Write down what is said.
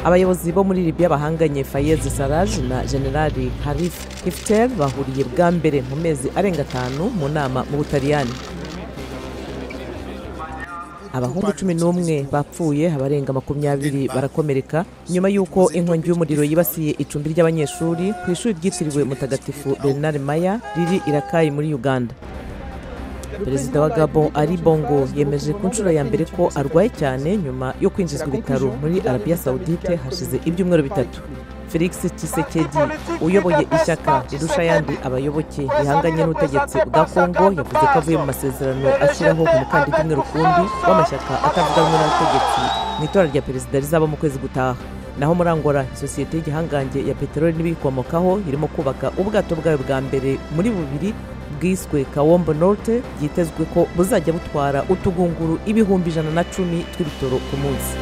abayobozi bo muri Libya bahanganye Fayez Sarraj na Generali Khalifa Haftar bahuriye bwa mbere mu mezi arenga 5 mu nama mu Butaliyani. Abahungu 11 bapfuye, abarenga 20 barakomereka nyuma yuko inkongi y'umuriro yibasiye icumbi ry'abanyeshuri ku ishuri ryitiriwe Mutagatifu Bernard Maya riri Irakayi muri Uganda. Perezida wa Gabon ari Bongo yemeje ku nshuro ya mbere ko arwaye cyane nyuma yo kwinjizwa ibitaro muri Arabia Saudite hashize ibyumweru 3. Felix Tshisekedi uyoboye ishyaka rirusha yandi abayoboke ihanganye n'ubutegetsi bwa Kongo yavuze ko avuye mu masezerano ashyiraho umukandida umwe rukundi w'amashyaka atavuga rumwe n'ubutegetsi mu itora rya perezida rizaba mu kwezi gutaha. Naho muri Angola isosiyete y'igihangange ya peteroli n'ibikomokaho irimo kubaka ubwato bwayo bwa mbere muri bubiri bwiswe Kawombo Norte, byitezwe ko buzajya butwara utugunguru 110,000 tw'ibitoro ku munsi.